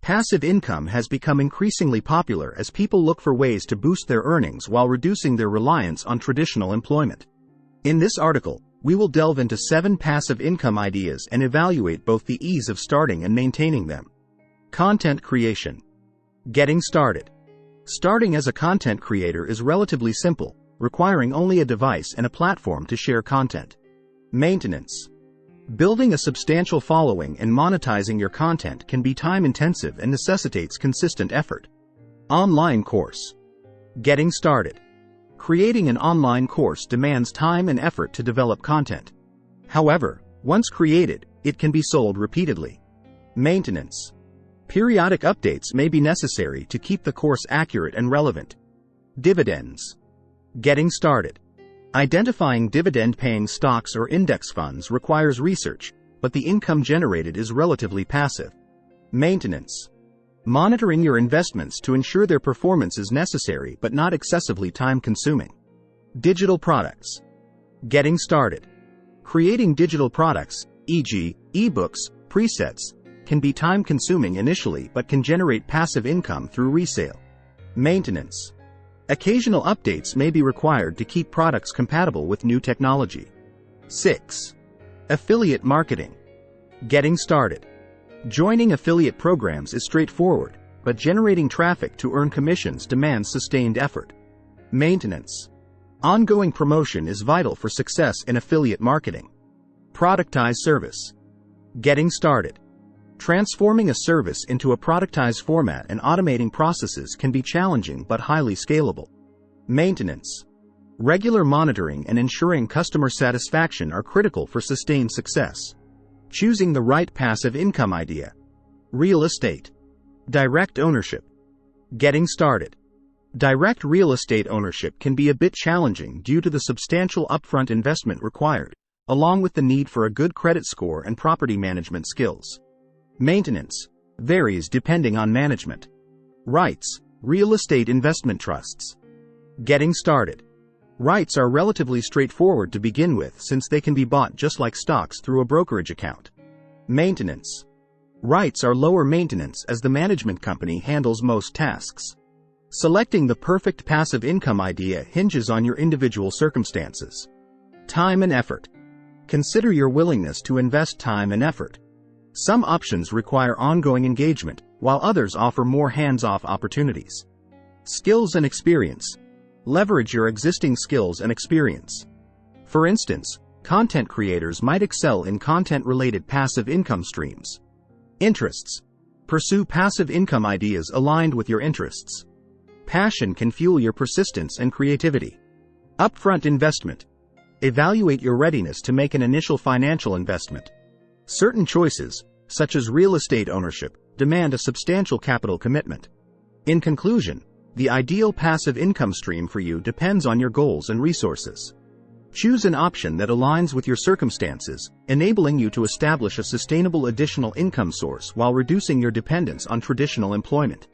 Passive income has become increasingly popular as people look for ways to boost their earnings while reducing their reliance on traditional employment. In this article, we will delve into 7 passive income ideas and evaluate both the ease of starting and maintaining them. Content creation. Getting started. Starting as a content creator is relatively simple, requiring only a device and a platform to share content. Maintenance. Building a substantial following and monetizing your content can be time-intensive and necessitates consistent effort. Online course. Getting started. Creating an online course demands time and effort to develop content. However, once created, it can be sold repeatedly. Maintenance. Periodic updates may be necessary to keep the course accurate and relevant. Dividends. Getting started. Identifying dividend-paying stocks or index funds requires research, but the income generated is relatively passive. Maintenance. Monitoring your investments to ensure their performance is necessary but not excessively time-consuming. Digital products. Getting started. Creating digital products, e.g., ebooks, presets, can be time-consuming initially but can generate passive income through resale. Maintenance. Occasional updates may be required to keep products compatible with new technology. 6. Affiliate marketing. Getting started. Joining affiliate programs is straightforward, but generating traffic to earn commissions demands sustained effort. Maintenance. Ongoing promotion is vital for success in affiliate marketing. Productized service. Getting started. Transforming a service into a productized format and automating processes can be challenging but highly scalable. Maintenance. Regular monitoring and ensuring customer satisfaction are critical for sustained success. Choosing the right passive income idea. Real estate. Direct ownership. Getting started. Direct real estate ownership can be a bit challenging due to the substantial upfront investment required, along with the need for a good credit score and property management skills. Maintenance varies depending on management. REITs, real estate investment trusts. Getting started. REITs are relatively straightforward to begin with since they can be bought just like stocks through a brokerage account. Maintenance. REITs are lower maintenance as the management company handles most tasks. Selecting the perfect passive income idea hinges on your individual circumstances. Time and effort. Consider your willingness to invest time and effort. Some options require ongoing engagement, while others offer more hands-off opportunities. Skills and experience. Leverage your existing skills and experience. For instance, content creators might excel in content-related passive income streams. Interests. Pursue passive income ideas aligned with your interests. Passion can fuel your persistence and creativity. Upfront investment. Evaluate your readiness to make an initial financial investment. Certain choices, such as real estate ownership, demand a substantial capital commitment. In conclusion, the ideal passive income stream for you depends on your goals and resources. Choose an option that aligns with your circumstances, enabling you to establish a sustainable additional income source while reducing your dependence on traditional employment.